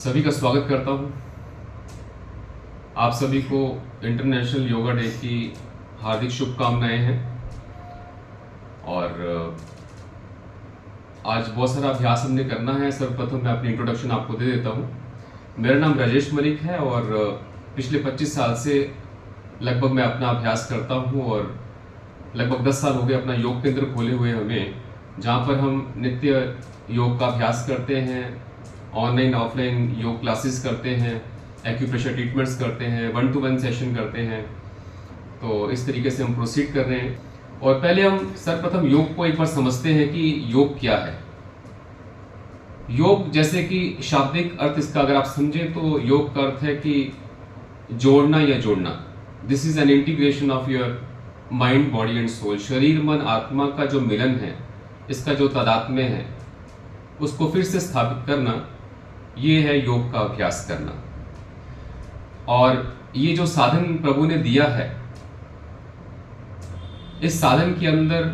सभी का स्वागत करता हूं। आप सभी को इंटरनेशनल योगा डे की हार्दिक शुभकामनाएं हैं। और आज बहुत सारा अभ्यास हमने करना है। सर्वप्रथम मैं अपनी इंट्रोडक्शन आपको दे देता हूं। मेरा नाम राजेश मलिक है और पिछले 25 साल से लगभग मैं अपना अभ्यास करता हूं और लगभग 10 साल हो गए अपना योग केंद्र खोले हुए हमें, जहां पर हम नित्य योग का अभ्यास करते हैं, ऑनलाइन ऑफलाइन योग क्लासेस करते हैं, एक्यूप्रेशर ट्रीटमेंट्स करते हैं, 1-to-1 सेशन करते हैं। तो इस तरीके से हम प्रोसीड कर रहे हैं। और पहले हम सर्वप्रथम योग को एक बार समझते हैं कि योग क्या है। योग जैसे कि शाब्दिक अर्थ इसका अगर आप समझें तो योग का अर्थ है कि जोड़ना या जोड़ना। This is an integration of your mind body and soul. शरीर मन आत्मा का जो मिलन है, इसका जो तादात्म्य है, उसको फिर से स्थापित करना, ये है योग का अभ्यास करना। और ये जो साधन प्रभु ने दिया है, इस साधन के अंदर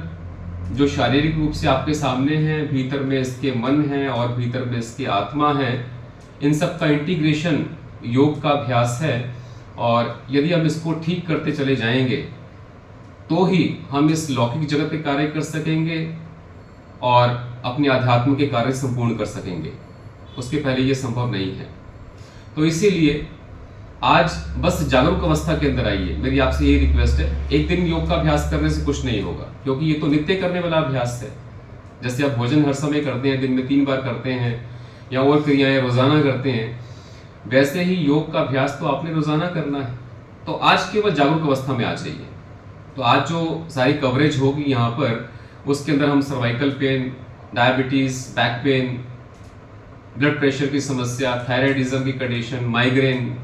जो शारीरिक रूप से आपके सामने है, भीतर में इसके मन है और भीतर में इसकी आत्मा है, इन सब का इंटीग्रेशन योग का अभ्यास है। और यदि हम इसको ठीक करते चले जाएंगे तो ही हम इस लौकिक जगत के कार्य कर सकेंगे और अपने अध्यात्म के कार्य संपूर्ण कर सकेंगे। उसके पहले ये संभव नहीं है। तो इसीलिए आज बस जागरूक अवस्था के अंदर आइए। मेरी आपसे यही रिक्वेस्ट है। एक दिन योग का अभ्यास करने से कुछ नहीं होगा, क्योंकि ये तो नित्य करने वाला अभ्यास है। जैसे आप भोजन हर समय करते हैं, दिन में 3 बार करते हैं, या और क्रियाएं रोजाना करते हैं, वैसे ही योग का अभ्यास तो आपने रोजाना करना है। तो आज केवल जागरूक अवस्था में आ जाइए। तो आज जो सारी कवरेज होगी यहाँ पर, उसके अंदर हम cervical pain, diabetes, back pain, blood pressure की समस्या, थायराइडिज्म की कंडीशन, माइग्रेन,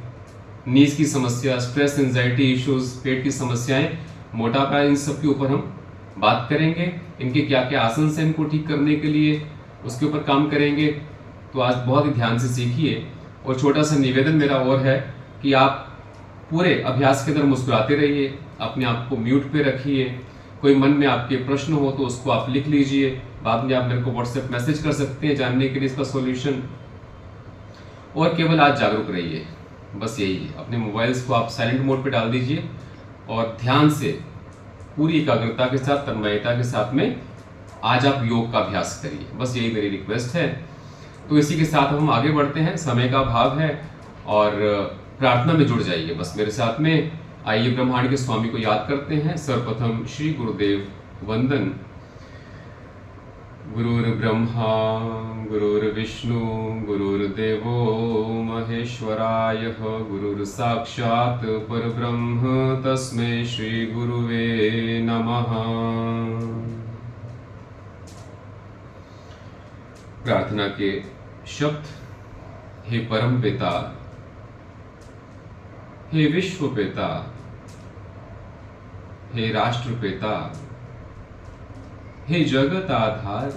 नीज की समस्या, स्ट्रेस, एंजाइटी इश्यूज, पेट की समस्याएं, मोटापा, इन सब के ऊपर हम बात करेंगे। इनके क्या क्या आसन से इनको ठीक करने के लिए उसके ऊपर काम करेंगे। तो आज बहुत ही ध्यान से सीखिए। और छोटा सा निवेदन मेरा और है कि आप पूरे अभ्यास के अंदर मुस्कुराते रहिए, अपने आप को म्यूट पे रखिए। कोई मन में आपके प्रश्न हो तो उसको आप लिख लीजिए, बाद में आप मेरे को व्हाट्सएप मैसेज कर सकते हैं जानने के लिए इसका सॉल्यूशन। और केवल आज जागरूक रहिए, बस यही है। अपने मोबाइल्स को आप साइलेंट मोड पे डाल दीजिए और ध्यान से, पूरी एकाग्रता के साथ, तन्मयता के साथ में आज आप योग का अभ्यास करिए। बस यही मेरी रिक्वेस्ट है। तो इसी के साथ हम आगे बढ़ते हैं। समय का अभाव है और प्रार्थना में जुड़ जाइए बस मेरे साथ में। आइए ब्रह्मांड के स्वामी को याद करते हैं। सर्वप्रथम श्री गुरुदेव वंदन। गुरुर्ब्रह्मा गुरुर्विष्णु गुरुर्देवो महेश्वराय, गुरुर्साक्षात् परब्रह्म तस्मै श्री गुरुवे नमः। प्रार्थना के शब्द। हे परम पिता, हे विश्व पिता, हे राष्ट्र पिता, हे जगत आधार,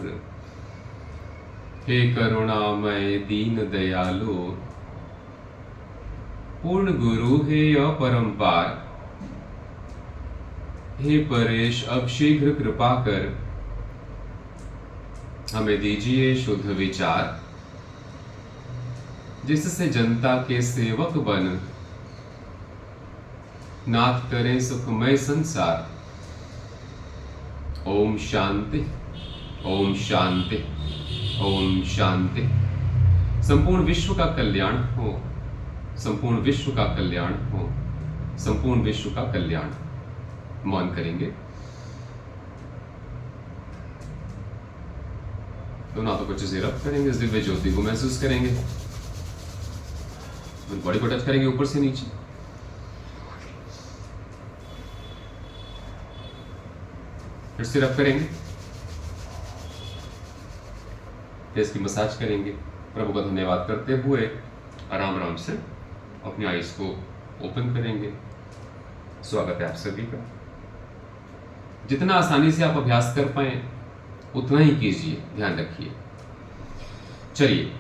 हे करुणामय दीन दयालु, पूर्ण गुरु, हे अपरंपार, हे परेश, अब शीघ्र कृपा कर हमें दीजिए शुद्ध विचार, जिससे जनता के सेवक बन नाथ करें सुखमय संसार। ओम शांति, ओम शांति, ओम शांति। संपूर्ण विश्व का कल्याण हो, संपूर्ण विश्व का कल्याण हो, संपूर्ण विश्व का कल्याण। मौन करेंगे। दोनों हाथों को अच्छे से रब करेंगे, इस दिव्य ज्योति को महसूस करेंगे। बॉडी को टच करेंगे ऊपर से नीचे। फिर से रब करेंगे, फेस की मसाज करेंगे। प्रभु का धन्यवाद करते हुए आराम आराम से अपनी आईज को ओपन करेंगे। स्वागत है आप सभी का। जितना आसानी से आप अभ्यास कर पाए उतना ही कीजिए, ध्यान रखिए। चलिए,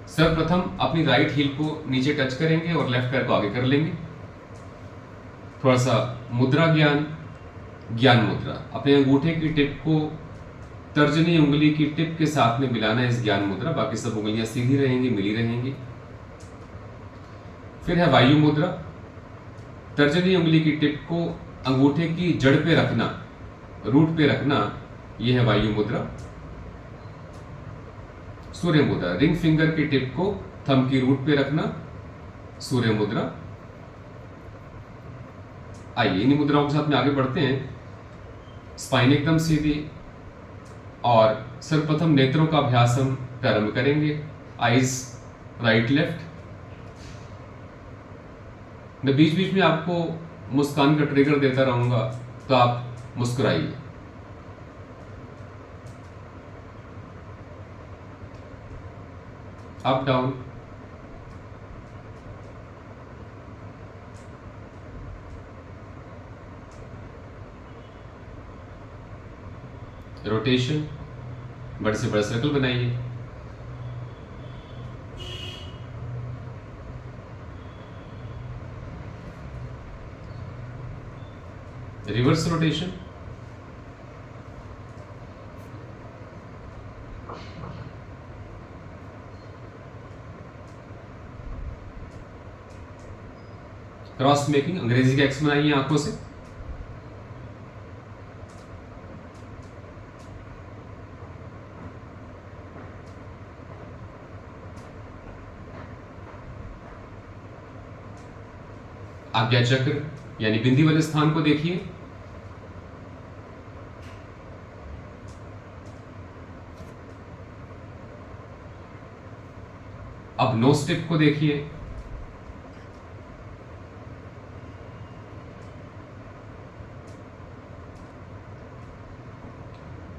सर्वप्रथम अपनी राइट हील को नीचे टच करेंगे और लेफ्ट पैर को आगे कर लेंगे। थोड़ा सा मुद्रा ज्ञान मुद्रा। अपने अंगूठे की टिप को तर्जनी उंगली की टिप के साथ में मिलाना है इस ज्ञान मुद्रा। बाकी सब उंगलियां सीधी रहेंगी, मिली रहेंगी। फिर है वायु मुद्रा। तर्जनी उंगली की टिप को अंगूठे की जड़ पे रखना, रूट पे रखना, यह है वायु मुद्रा। सूर्य मुद्रा, रिंग फिंगर की टिप को थंब की रूट पे रखना, सूर्य मुद्रा। आइए इन्हीं मुद्राओं के साथ में आगे बढ़ते हैं। स्पाइन एकदम सीधी और सर्वप्रथम नेत्रों का अभ्यास हम प्रारंभ करेंगे। Eyes right left. मैं बीच बीच में आपको मुस्कान का ट्रिगर देता रहूंगा, तो आप मुस्कुराइए। अप डाउन, रोटेशन, बड़े से बड़ा सर्कल बनाइए। रिवर्स रोटेशन, क्रॉस मेकिंग, अंग्रेजी का एक्स बनाइए आंखों से। आज्ञा चक्र यानी बिंदी वाले स्थान को देखिए। अब नोज टिप को देखिए।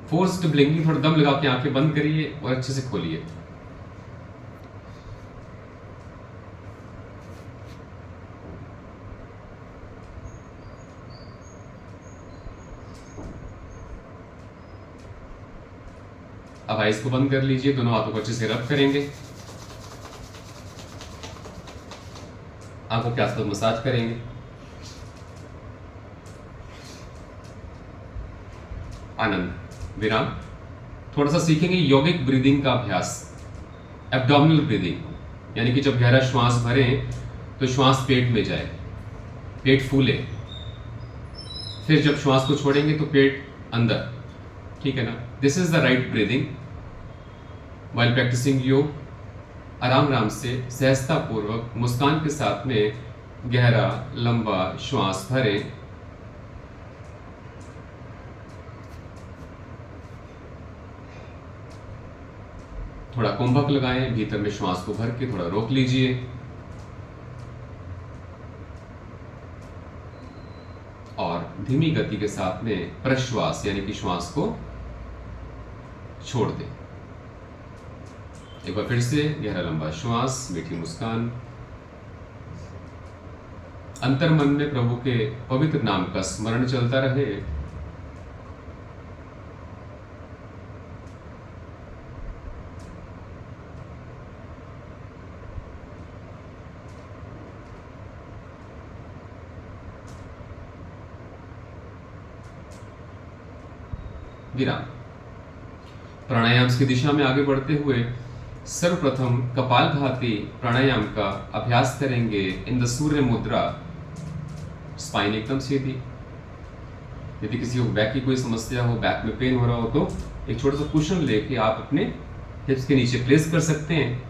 फोर्स्ड ब्लिंकिंग, थोड़ा दम लगा के आंखें बंद करिए और अच्छे से खोलिए। अब आइज को बंद कर लीजिए, दोनों हाथों को अच्छे से रब करेंगे, आंखों के आसपास मसाज करेंगे। आनंद, विराम। थोड़ा सा सीखेंगे यौगिक ब्रीदिंग का अभ्यास, एब्डोमिनल ब्रीदिंग, यानी कि जब गहरा श्वास भरें तो श्वास पेट में जाए, पेट फूले, फिर जब श्वास को छोड़ेंगे तो पेट अंदर, ठीक है ना। This is the right breathing. While practicing yoga, आराम आराम से सहजता पूर्वक मुस्कान के साथ में गहरा लंबा श्वास भरें। थोड़ा कुंभक लगाएं, भीतर में श्वास को भर के थोड़ा रोक लीजिए और धीमी गति के साथ में प्रश्वास यानी कि श्वास को छोड़ दें। एक बार फिर से गहरा लंबा श्वास, मीठी मुस्कान। अंतर मन में प्रभु के पवित्र नाम का स्मरण चलता रहे। विराम। प्राणायाम की दिशा में आगे बढ़ते हुए सर्वप्रथम कपालभाति प्राणायाम का अभ्यास करेंगे इन द सूर्य मुद्रा। स्पाइन एकदम सीधी। यदि किसी को बैक की कोई समस्या हो, बैक में पेन हो रहा हो, तो एक छोटा सा कुशन लेके आप अपने हिप्स के नीचे प्लेस कर सकते हैं।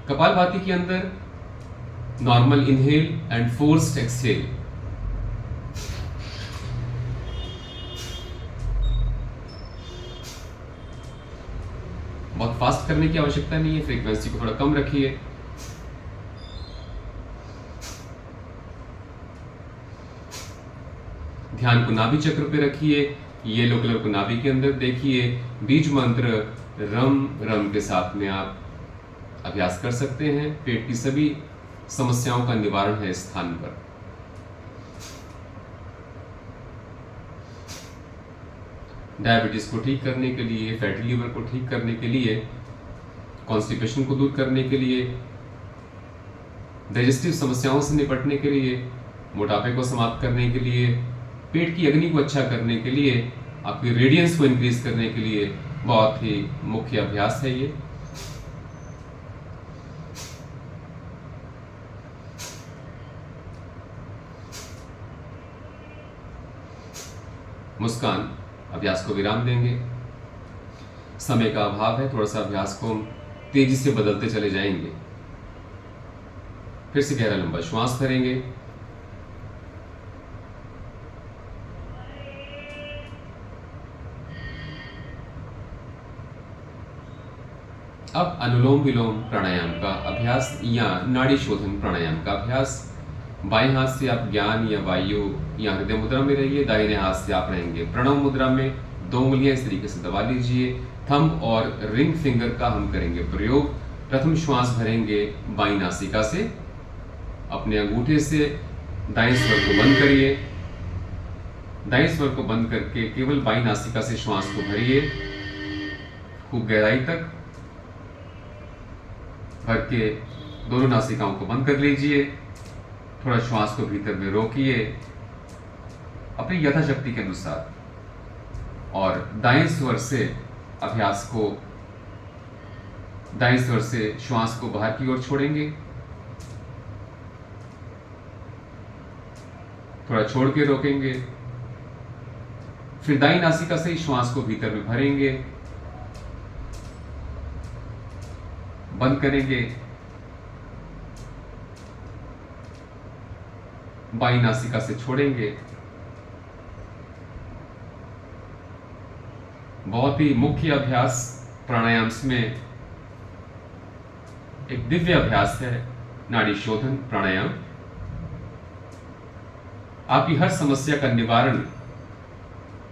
कपालभाति के अंदर normal inhale and forced exhale. बहुत फास्ट करने की आवश्यकता नहीं है, फ्रीक्वेंसी को थोड़ा कम रखिए। ध्यान को नाभि चक्र पे रखिए, येलो कलर को नाभि के अंदर देखिए। बीज मंत्र रम रम के साथ में आप अभ्यास कर सकते हैं। पेट की सभी समस्याओं का निवारण है इस स्थान पर। डायबिटीज को ठीक करने के लिए, फैटी लीवर को ठीक करने के लिए, कॉन्स्टिपेशन को दूर करने के लिए, डाइजेस्टिव समस्याओं से निपटने के लिए, मोटापे को समाप्त करने के लिए, पेट की अग्नि को अच्छा करने के लिए, आपकी रेडियंस को इंक्रीज करने के लिए बहुत ही मुख्य अभ्यास है ये। मुस्कान अभ्यास को विराम देंगे। समय का अभाव है, थोड़ा सा अभ्यास को हम तेजी से बदलते चले जाएंगे। फिर से गहरा लंबा श्वास भरेंगे, अब अनुलोम विलोम प्राणायाम का अभ्यास या नाड़ी शोधन प्राणायाम का अभ्यास। बाएं हाथ से आप ज्ञान या वायु या हृदय मुद्रा में रहिए, दाहिने हाथ से आप रहेंगे प्रणव मुद्रा में। 2 उंगलियां इस तरीके से दबा लीजिए। थंब और रिंग फिंगर का हम करेंगे प्रयोग। प्रथम श्वास भरेंगे बाईं नासिका से, अपने अंगूठे से दाएं स्वर को बंद करिए। दाएं स्वर को बंद करके केवल बाईं नासिका से श्वास को भरिए, खूब गहराई तक भर के दोनों नासिकाओं को बंद कर लीजिए। थोड़ा श्वास को भीतर में रोकिए अपनी यथाशक्ति के अनुसार, और दाएं स्वर से अभ्यास को, दाएं स्वर से श्वास को बाहर की ओर छोड़ेंगे। थोड़ा छोड़ के रोकेंगे, फिर दाईं नासिका से ही श्वास को भीतर में भरेंगे, बंद करेंगे, बाईं नासिका से छोड़ेंगे। बहुत ही मुख्य अभ्यास प्राणायाम में एक दिव्य अभ्यास है नाड़ी शोधन प्राणायाम। आपकी हर समस्या का निवारण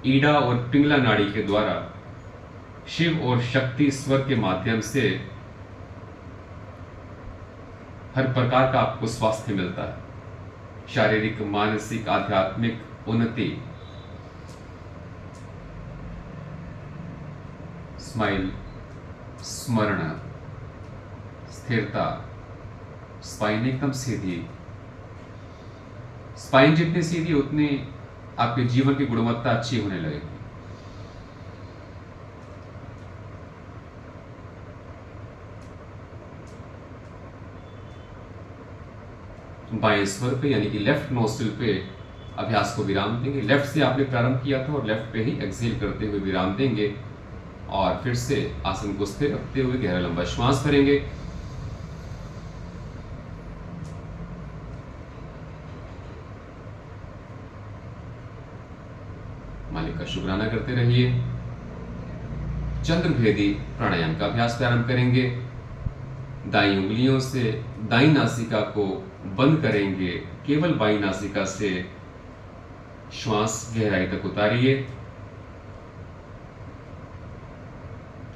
ईड़ा और पिंगला नाड़ी के द्वारा शिव और शक्ति स्वर के माध्यम से हर प्रकार का आपको स्वास्थ्य मिलता है। शारीरिक, मानसिक, आध्यात्मिक उन्नति, स्माइल, स्मरण, स्थिरता, स्पाइन एकदम सीधी। स्पाइन जितनी सीधी उतनी आपके जीवन की गुणवत्ता अच्छी होने लगेगी। बाएं स्वर पे यानी कि लेफ्ट नोस्ट्रिल पे अभ्यास को विराम देंगे। लेफ्ट से आपने प्रारंभ किया था और लेफ्ट पे ही एक्सेल करते हुए विराम देंगे, और फिर से आसन को स्थिर रखते हुए गहरा लंबा श्वास भरेंगे। मालिक का शुक्राना करते रहिए। चंद्रभेदी प्राणायाम का अभ्यास प्रारंभ करेंगे। दाईं उंगलियों से दाईं नासिका को बंद करेंगे, केवल बाईं नासिका से श्वास गहराई तक उतारिए।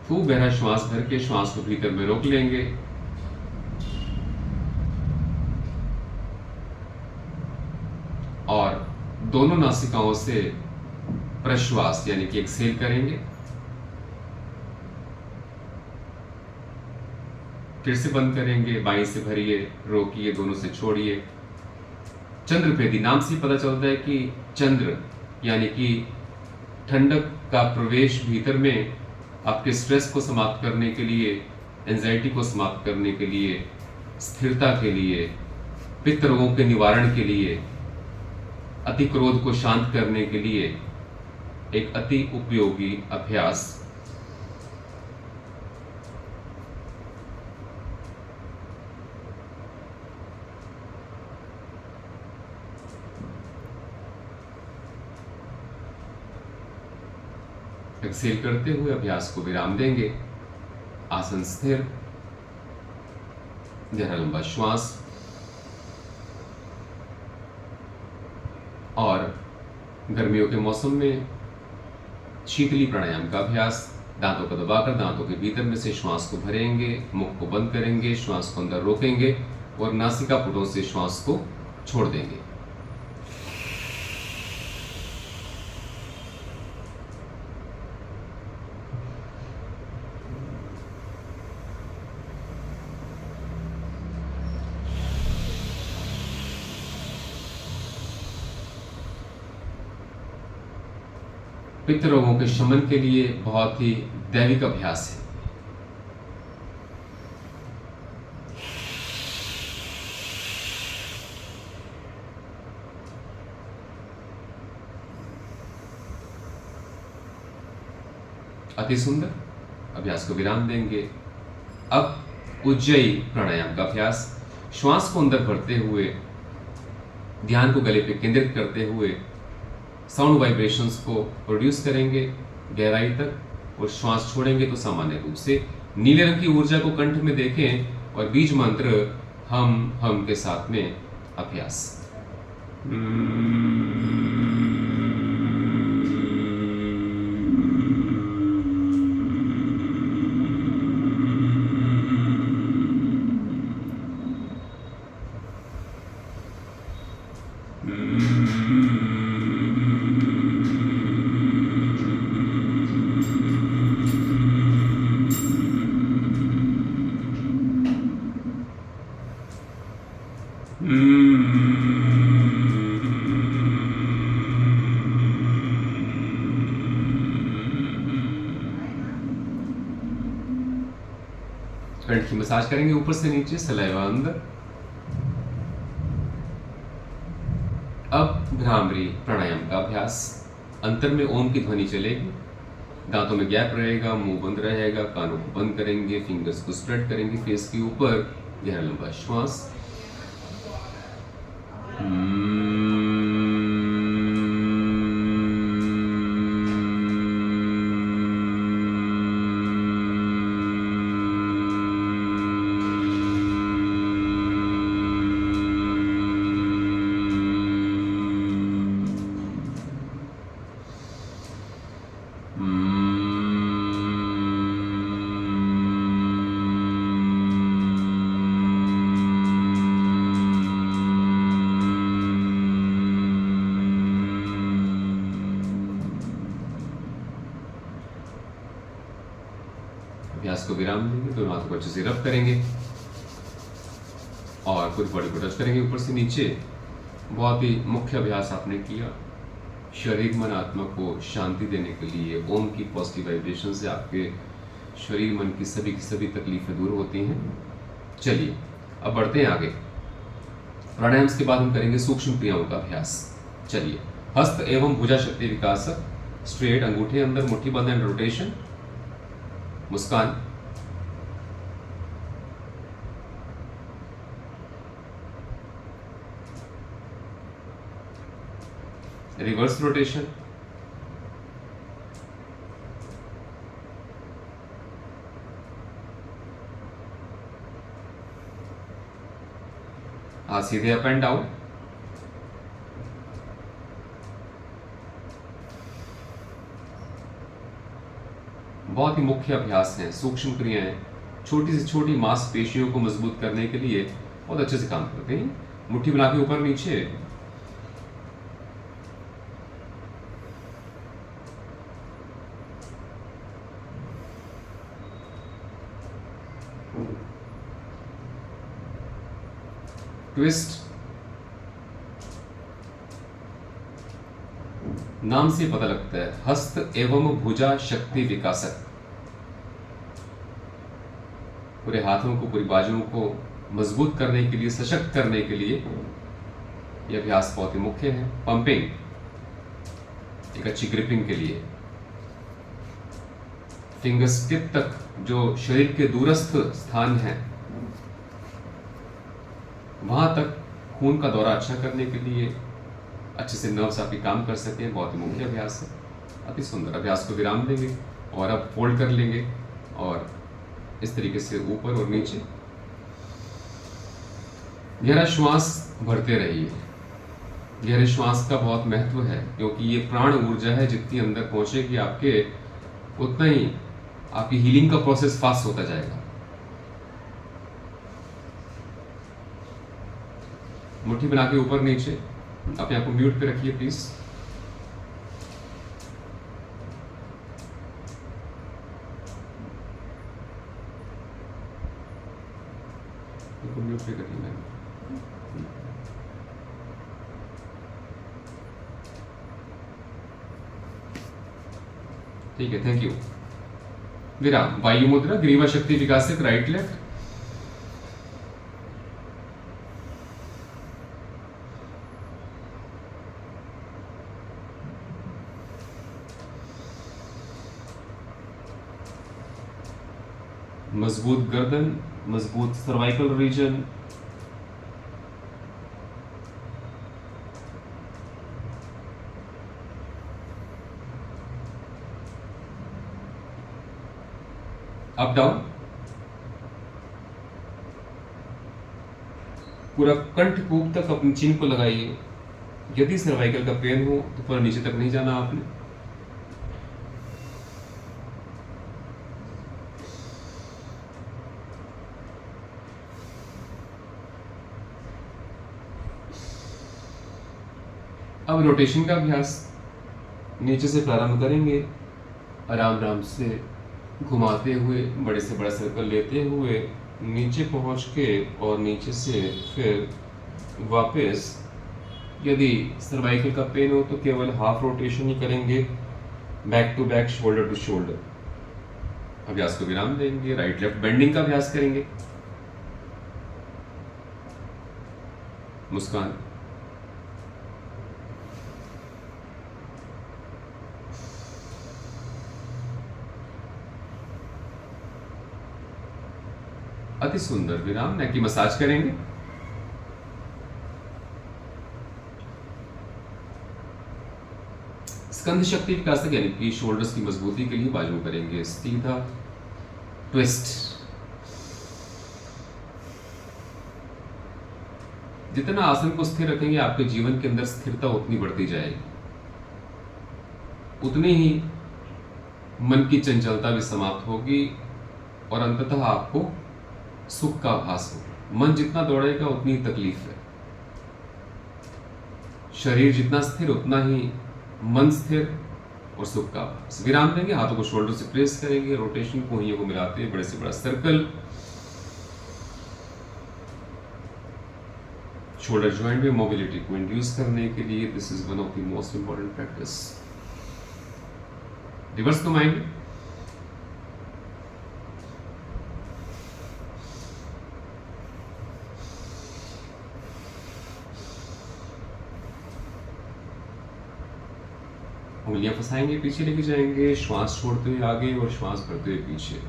खूब गहरा श्वास भर के श्वास को भीतर में रोक लेंगे, और दोनों नासिकाओं से प्रश्वास यानी कि एक्सहेल करेंगे। फिर से बंद करेंगे, बाईं से भरिए, रोकिए, दोनों से छोड़िए। चंद्रभेदी नाम से पता चलता है कि चंद्र यानी कि ठंडक का प्रवेश भीतर में आपके स्ट्रेस को समाप्त करने के लिए, एंजाइटी को समाप्त करने के लिए, स्थिरता के लिए, पित्त रोगों के निवारण के लिए, अति क्रोध को शांत करने के लिए एक अति उपयोगी अभ्यास। एक्सेल करते हुए अभ्यास को विराम देंगे। आसन स्थिर, गहरा लंबा श्वास, और गर्मियों के मौसम में शीतली प्राणायाम का अभ्यास। दांतों को दबाकर दांतों के भीतर में से श्वास को भरेंगे, मुख को बंद करेंगे, श्वास को अंदर रोकेंगे और नासिका पुटों से श्वास को छोड़ देंगे। पित्त रोगों के शमन के लिए बहुत ही दैविक अभ्यास है। अति सुंदर। अभ्यास को विराम देंगे। अब उज्जयी प्राणायाम का अभ्यास। श्वास को अंदर भरते हुए ध्यान को गले पे केंद्रित करते हुए साउंड वाइब्रेशंस को प्रोड्यूस करेंगे गहराई तक, और श्वास छोड़ेंगे तो सामान्य रूप से नीले रंग की ऊर्जा को कंठ में देखें और बीज मंत्र हम के साथ में अभ्यास। कंठ की मसाज करेंगे ऊपर से नीचे, सलाइवा अंदर। अब भ्रामरी प्राणायाम का अभ्यास। अंतर में ओम की ध्वनि चलेगी, दांतों में गैप रहेगा, मुंह बंद रहेगा, कानों को बंद करेंगे, फिंगर्स को स्प्रेड करेंगे फेस के ऊपर, गहरा लंबा श्वास। अभ्यास को विराम देंगे, दोनों हाथों को अच्छे से रब करेंगे और पूरी बॉडी को टच करेंगे ऊपर से नीचे। बहुत ही मुख्य अभ्यास आपने किया। शरीर मन आत्मा को शांति देने के लिए ओम की पॉजिटिव वाइब्रेशन से आपके शरीर मन की सभी तकलीफें दूर होती हैं। चलिए अब बढ़ते हैं आगे। प्राणायाम के बाद हम करेंगे सूक्ष्म क्रियाओं का अभ्यास। चलिए, हस्त एवं भुजा शक्ति विकासक, स्ट्रेट, अंगूठे अंदर, मुट्ठी बंद and rotation, Muskan, reverse rotation, हाथ सीधे अप एंड डाउन, बहुत ही मुख्य अभ्यास हैं, सूक्ष्म क्रियाएं, छोटी से छोटी मांसपेशियों को मजबूत करने के लिए बहुत अच्छे से काम करते हैं। मुट्ठी बना के ऊपर नीचे, ट्विस्ट। नाम से पता लगता है, हस्त एवं भुजा शक्ति विकासक। पूरे हाथों को, पूरी बाजुओं को मजबूत करने के लिए, सशक्त करने के लिए यह अभ्यास बहुत ही मुख्य है। पंपिंग, एक अच्छी ग्रिपिंग के लिए। फिंगर्स टिप तक जो शरीर के दूरस्थ स्थान है वहां तक खून का दौरा अच्छा करने के लिए, अच्छे से नर्व्स आपके काम कर सकें, बहुत ही मुख्य अभ्यास है। अति सुंदर। अभ्यास को विराम देंगे और अब फोल्ड कर लेंगे और इस तरीके से ऊपर और नीचे। गहरा श्वास भरते रहिए। गहरे श्वास का बहुत महत्व है क्योंकि ये प्राण ऊर्जा है, जितनी अंदर पहुंचेगी आपके, उतना ही आपकी हीलिंग का प्रोसेस फास्ट होता जाएगा। मुट्ठी बना के ऊपर नीचे, अपने आप को म्यूट पे रखिए प्लीज। म्यूट पे करिए मैम। ठीक है, थैंक यू। विराम। वायु मुद्रा, ग्रीवा शक्ति विकासक, राइट लेफ्ट। मजबूत गर्दन, मजबूत सर्वाइकल रीजन, अप डाउन, पूरा कंठकूप तक अपनी चिन को लगाइए। यदि सर्वाइकल का पेन हो तो पूरा नीचे तक नहीं जाना आपने। अब रोटेशन का अभ्यास नीचे से प्रारंभ करेंगे, आराम आराम से घुमाते हुए, बड़े से बड़ा सर्कल लेते हुए नीचे पहुंच के और नीचे से फिर वापस। यदि सर्वाइकल का पेन हो तो केवल हाफ रोटेशन ही करेंगे, back to back, shoulder to shoulder. अभ्यास को विराम देंगे, राइट लेफ्ट बेंडिंग का अभ्यास करेंगे। मुस्कान, अति सुंदर। विराम, नेक की मसाज करेंगे। स्कंध शक्ति विकासक यानी कि शोल्डर्स की मजबूती के लिए बाजू करेंगे सीधा ट्विस्ट। जितना आसन को स्थिर रखेंगे आपके जीवन के अंदर स्थिरता उतनी बढ़ती जाएगी, उतनी ही मन की चंचलता भी समाप्त होगी और अंततः आपको सुख का आभास होगा। मन जितना दौड़ेगा उतनी तकलीफ है। शरीर जितना स्थिर उतना ही मन स्थिर और सुख का आभास। विराम देंगे, हाथों को शोल्डर से प्रेस करेंगे, रोटेशन कोहनियों को मिलाते हैं, बड़े से बड़ा सर्कल। शोल्डर जॉइंट में मोबिलिटी को इंड्यूस करने के लिए this is one of the most important practice. Reverse घुमाएंगे, उंगलियां फंसाएंगे, पीछे लेके जाएंगे, श्वास छोड़ते हुए आगे और श्वास भरते हुए पीछे।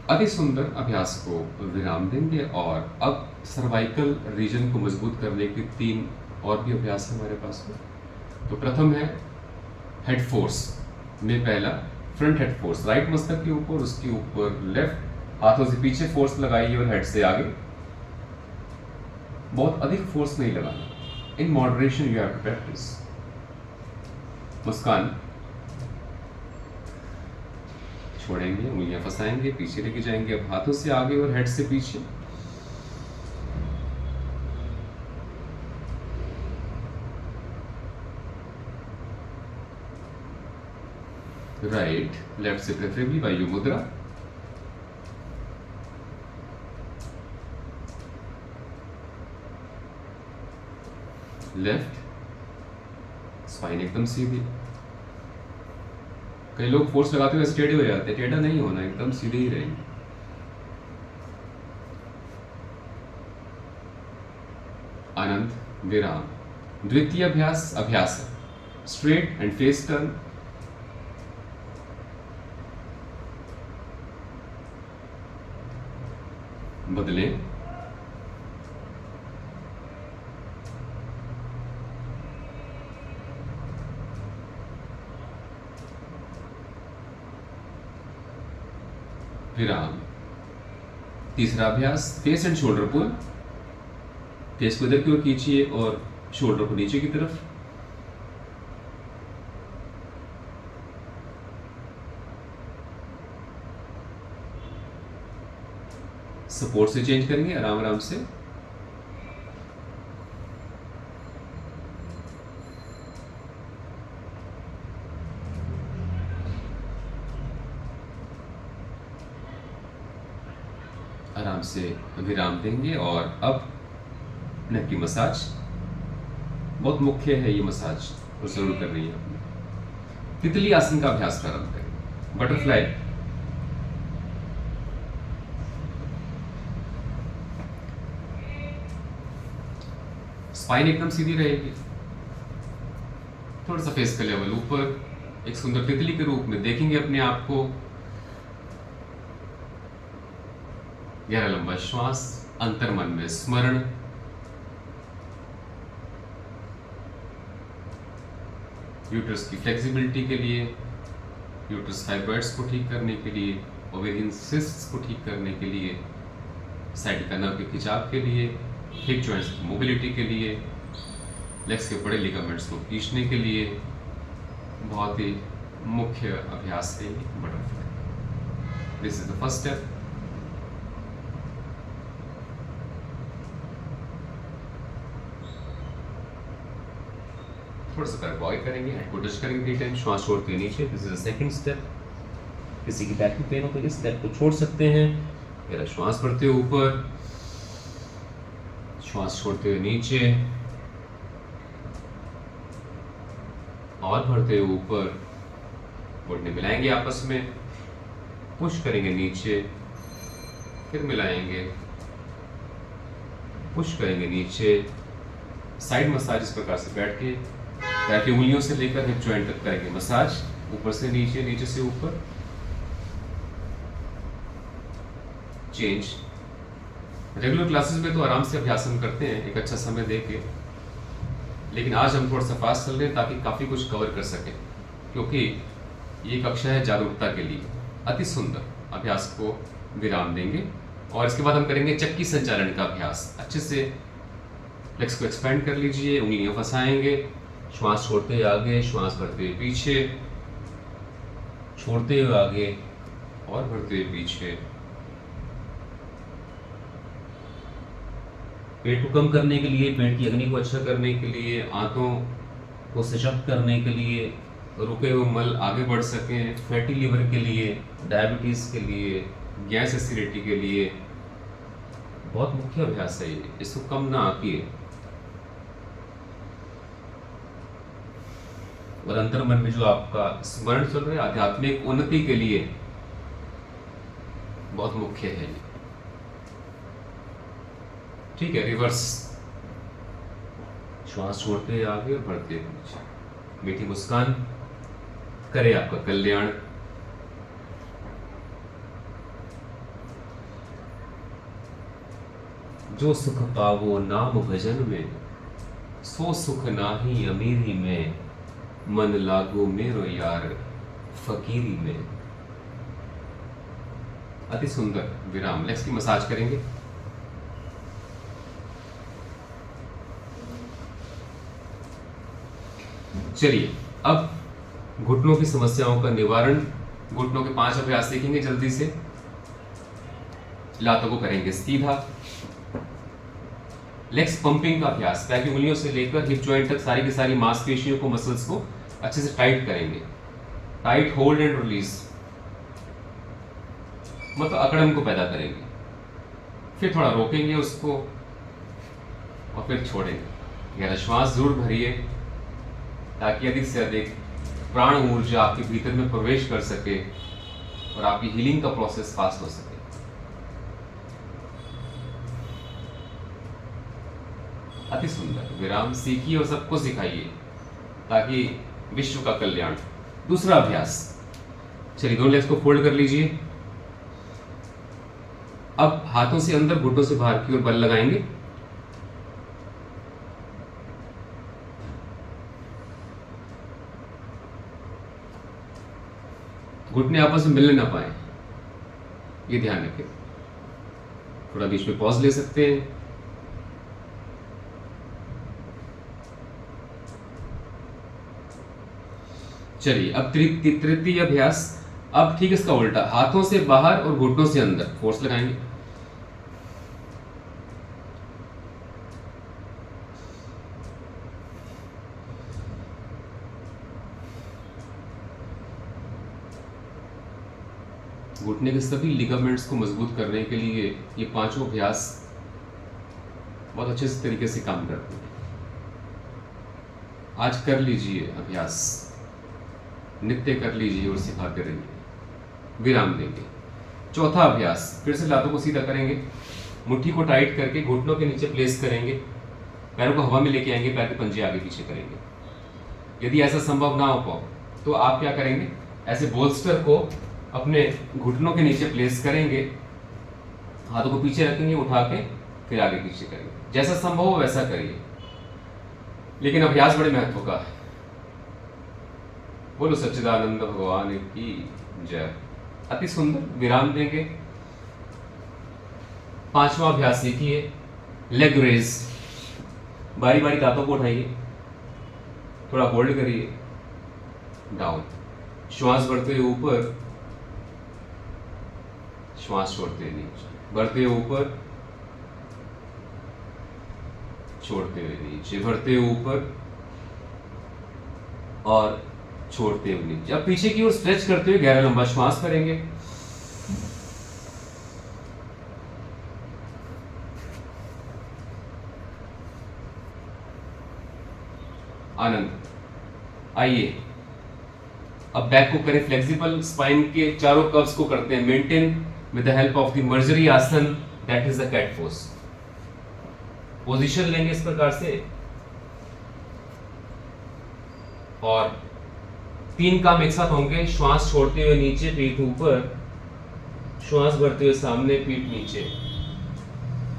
अति सुंदर। अभ्यास को विराम देंगे और अब सर्वाइकल रीजन को मजबूत करने के 3 और भी अभ्यास है हमारे पास में। तो प्रथम है हेड फोर्स में पहला फ्रंट हेड फोर्स, राइट मस्तक के ऊपर, उसके ऊपर लेफ्ट, हाथों से पीछे फोर्स लगाइए और हेड से आगे। बहुत अधिक फोर्स नहीं लगाना, in moderation you have to practice. मुस्कान, छोड़ेंगे, उंगलियां फंसाएंगे, पीछे लेके जाएंगे, अब हाथों से आगे और हेड से पीछे। राइट, लेफ्ट से प्रेफरेबली वायु मुद्रा। लेफ्ट, स्पाइन एकदम सीधी। कई लोग फोर्स लगाते हुए टेढ़े हो जाते हैं, टेढ़ा नहीं होना, एकदम सीधे ही रहेंगे। आनंद, विराम। द्वितीय अभ्यास है स्ट्रेट एंड फेस टर्न। बदलें, विराम। तीसरा अभ्यास face and shoulder pull. Face को इधर की ओर खींचिए और शोल्डर को नीचे की तरफ। सपोर्ट से चेंज करेंगे आराम आराम से। आराम से विराम देंगे और अब नेक की मसाज। बहुत मुख्य है ये मसाज, और जरूर कर रही है आपने। तितली आसन का अभ्यास प्रारंभ करें। बटरफ्लाई, स्पाइन एकदम सीधी रहेगी, थोड़ा सा फेस का लेवल ऊपर, एक सुंदर तितली के रूप में देखेंगे अपने आप को। गहरा लंबा श्वास, अंतर मन में स्मरण। यूट्रस की फ्लेक्सिबिलिटी के लिए, यूट्रस फाइब्रॉइड्स को ठीक करने के लिए, ओवेरियन सिस्ट्स को ठीक करने के लिए, साइटिका नर्व के खिंचाव के लिए, हिप जॉइंट्स की मोबिलिटी के लिए, लेग्स के बड़े लिगामेंट्स को खींचने के लिए। बहुत ही मुख्य अभ्यास है ये butterfly. This is the first step. थोड़ा सा पैर बॉय करेंगे, हेड को टच करेंगे 3 टाइम, श्वास छोड़ते हुए नीचे। This is the second step. किसी की बैक में पेन हो तो इस स्टेप को छोड़ सकते हैं। मेरा श्वास भरते हुए ऊपर, श्वास छोड़ते हुए नीचे और भरते हुए ऊपर। घुटने मिलाएंगे आपस में, पुश करेंगे नीचे, फिर मिलाएंगे, पुश करेंगे नीचे। साइड मसाज इस प्रकार से बैठ के पैर की उंगलियों से लेकर हिप जॉइंट तक करेंगे मसाज, ऊपर से नीचे, नीचे से ऊपर। चेंज। रेगुलर क्लासेस में तो आराम से अभ्यास हम करते हैं एक अच्छा समय देके, लेकिन आज हम थोड़ा सा फास्ट चल रहे हैं ताकि काफ़ी कुछ कवर कर सकें, क्योंकि ये कक्षा है जागरूकता के लिए। अति सुंदर अभ्यास को विराम देंगे और इसके बाद हम करेंगे चक्की संचालन का अभ्यास। अच्छे से लेग्स को एक्सपेंड कर लीजिए, उंगलियां फंसाएंगे, श्वास छोड़ते हुए आगे, श्वास भरते हुए पीछे, छोड़ते हुए आगे और भरते हुए पीछे। पेट को कम करने के लिए, पेट की अग्नि को अच्छा करने के लिए, आंतों को सशक्त करने के लिए, रुके हुए मल आगे बढ़ सकें, फैटी लीवर के लिए, डायबिटीज़ के लिए, गैस एसिडिटी के लिए बहुत मुख्य अभ्यास है ये, इसको कम ना आकिए। और अंतर मन में जो आपका स्मरण चल रहा है आध्यात्मिक उन्नति के लिए बहुत मुख्य है ये। ठीक है, रिवर्स। श्वास छोड़ते हुए आगे और बढ़ते हुए पीछे। मीठी मुस्कान करे आपका कल्याण। जो सुख पावो नाम भजन में, सो सुख नाही अमीरी में, मन लागो मेरो यार फकीरी में। अति सुंदर विराम। लेग्स की मसाज करेंगे। चलिए, अब घुटनों की समस्याओं का निवारण, घुटनों के 5 अभ्यास सीखेंगे जल्दी से। लातों को करेंगे सीधा। लेग्स पंपिंग का अभ्यास, पैर की उंगलियों से लेकर हिप जॉइंट तक सारी की सारी मांसपेशियों को, मसल्स को अच्छे से टाइट करेंगे। टाइट, होल्ड एंड रिलीज, मतलब अकड़न को पैदा करेंगे। फिर थोड़ा रोकेंगे उसको और फिर छोड़ेंगे। गहरा श्वास जरूर भरिए ताकि अधिक से अधिक प्राण ऊर्जा आपके भीतर में प्रवेश कर सके और आपकी हीलिंग का प्रोसेस फास्ट हो सके। अति सुंदर विराम सीखिए और सबको सिखाइए ताकि विश्व का कल्याण। दूसरा अभ्यास, चलिए दोनों लेग्स को फोल्ड कर लीजिए। अब हाथों से अंदर, घुटनों से बाहर की ओर बल लगाएंगे। घुटने आपस में मिलने ना पाए, ये ध्यान रखें। थोड़ा बीच में पॉज ले सकते हैं। चलिए, अब तृतीय अभ्यास। अब ठीक इसका उल्टा, हाथों से बाहर और घुटनों से अंदर फोर्स लगाएंगे। घुटने के सभी लिगामेंट्स को मजबूत करने के लिए ये 5 अभ्यास बहुत अच्छे से तरीके से काम करते हैं। आज कर लीजिए अभ्यास, नित्य कर लीजिए और सिखाते रहिए। विराम देंगे। चौथा अभ्यास, फिर से लातों को सीधा करेंगे, मुट्ठी को टाइट करके घुटनों के नीचे प्लेस करेंगे, पैरों को हवा में लेके आएंगे, पैर के पंजे आगे पीछे करेंगे। यदि ऐसा संभव ना हो पाओ तो आप क्या करेंगे, ऐसे बोल्स्टर को अपने घुटनों के नीचे प्लेस करेंगे, हाथों को पीछे रखेंगे, उठा के फिर आगे पीछे करेंगे। जैसा संभव हो वैसा करिए, लेकिन अभ्यास बड़े महत्व का है। बोलो सच्चिदानंद भगवान की जय। अति सुंदर विराम देंगे। 5वां अभ्यास सीखिए, लेग रेज। बारी बारी दांतों को उठाइए, थोड़ा होल्ड करिए, डाउन, श्वास बढ़ते हुए ऊपर, श्वास छोड़ते हुए नीचे, बढ़ते हुए ऊपर, छोड़ते हुए नीचे, बढ़ते हुए ऊपर और छोड़ते हुए नीचे। अब पीछे की ओर स्ट्रेच करते हुए गहरा लंबा श्वास करेंगे। आनंद। आइए अब बैक को करें फ्लेक्सिबल, स्पाइन के चारों कर्व्स को करते हैं maintain with the help of the Marjari asana, that is the cat pose. Position लेंगे इस प्रकार से और 3 काम एक साथ होंगे। श्वास छोड़ते हुए नीचे, पीठ ऊपर, श्वास भरते हुए सामने, पीठ नीचे।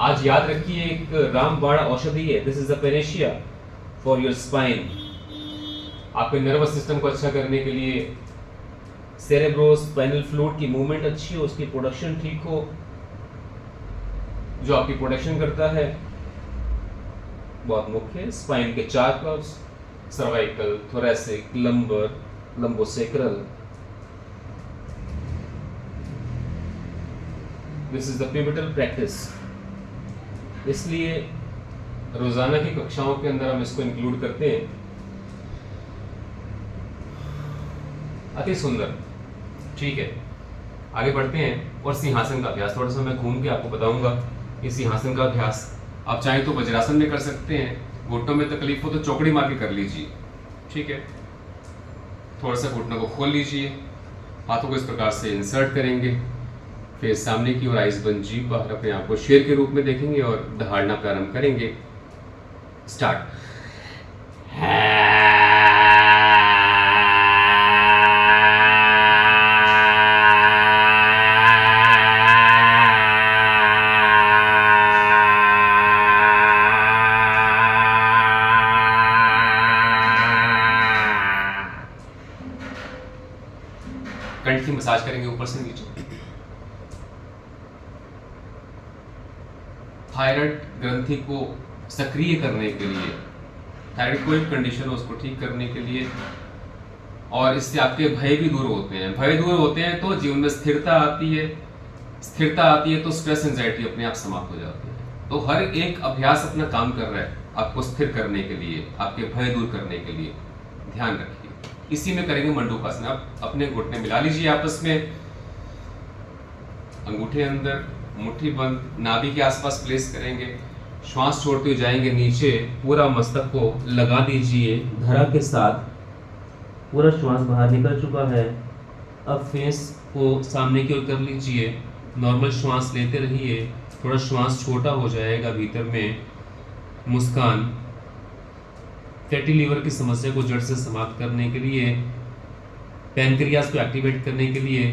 आज याद रखिए एक रामबाण औषधि है, this is the Panacea for your spine. आपके नर्वस सिस्टम को अच्छा करने के लिए, सेरेब्रो स्पाइनल फ्लूइड की मूवमेंट अच्छी हो, उसकी प्रोडक्शन ठीक हो, जो आपकी प्रोडक्शन करता है बहुत मुख्य है। स्पाइन के 4 curves, cervical, thoracic, lumbar, lumbosacral. This is the pivotal practice, इसलिए रोजाना की कक्षाओं के अंदर हम इसको इंक्लूड करते हैं। अति सुंदर, ठीक है, आगे बढ़ते हैं और सिंहासन का अभ्यास थोड़ा सा मैं घूम के आपको बताऊंगा। इस सिंहासन का अभ्यास आप चाहें तो वज्रासन में कर सकते हैं, घुटनों में तकलीफ हो तो चौकड़ी मार के कर लीजिए, ठीक है। थोड़ा सा घुटनों को खोल लीजिए, हाथों को इस प्रकार से इंसर्ट करेंगे, फिर सामने की ओर आइज बंद, जीभ बाहर, अपने आप को शेर के रूप में देखेंगे और दहाड़ना प्रारंभ करेंगे। स्टार्ट। कंठ की मसाज करेंगे ऊपर से नीचे। थायराइड ग्रंथि को सक्रिय करने के लिए, थायराइड कोई कंडीशन हो उसको ठीक करने के लिए, और इससे आपके भय भी दूर होते हैं। भय दूर होते हैं तो जीवन में स्थिरता आती है, स्थिरता आती है तो स्ट्रेस एंजाइटी अपने आप समाप्त हो जाती है। तो हर एक अभ्यास अपना काम कर रहा है आपको स्थिर करने के लिए, आपके भय दूर करने के लिए। ध्यान रखिए, इसी में करेंगे मंडूकासन। आप अपने घुटने मिला लीजिए आपस में, अंगूठे अंदर, मुट्ठी बंद, नाभि के आसपास प्लेस करेंगे, श्वास छोड़ते हुए जाएंगे नीचे, पूरा मस्तक को लगा दीजिए धरा के साथ। पूरा श्वास बाहर निकल चुका है। अब फेस को सामने की ओर कर लीजिए, नॉर्मल श्वास लेते रहिए, थोड़ा श्वास छोटा हो जाएगा भीतर में। मुस्कान। फैटी लीवर की समस्या को जड़ से समाप्त करने के लिए, पैनक्रियास को एक्टिवेट करने के लिए,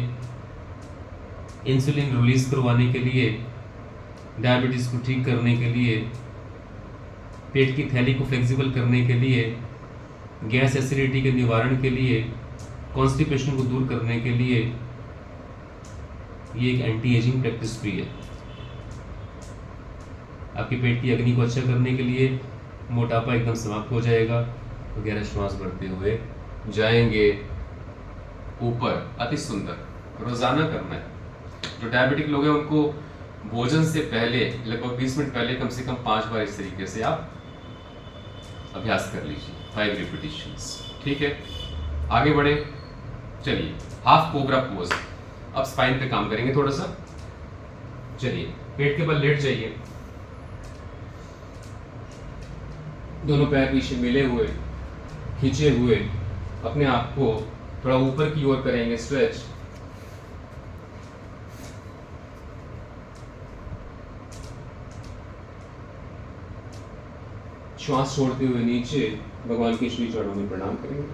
इंसुलिन रिलीज करवाने के लिए, डायबिटीज को ठीक करने के लिए, पेट की थैली को फ्लेक्सिबल करने के लिए, गैस एसिडिटी के निवारण के लिए, कॉन्स्टिपेशन को दूर करने के लिए, ये एक एंटी एजिंग प्रैक्टिस भी है। आपके पेट की अग्नि को अच्छा करने के लिए, मोटापा एकदम समाप्त हो जाएगा। गहरा श्वास भरते हुए जाएंगे ऊपर। अति सुंदर, रोजाना करना है। जो डायबिटिक लोग हैं उनको भोजन से पहले लगभग 20 मिनट पहले कम से कम 5 बार इस तरीके से आप अभ्यास कर लीजिए, 5 रिपीटिशंस, ठीक है। आगे बढ़े, चलिए हाफ कोबरा पोज। अब स्पाइन पे काम करेंगे थोड़ा सा। चलिए पेट के बल लेट जाइए, दोनों पैर पीछे मिले हुए, खींचे हुए, अपने आप को थोड़ा ऊपर की ओर करेंगे स्ट्रेच। श्वास छोड़ते हुए नीचे भगवान के श्री चरणों में प्रणाम करेंगे।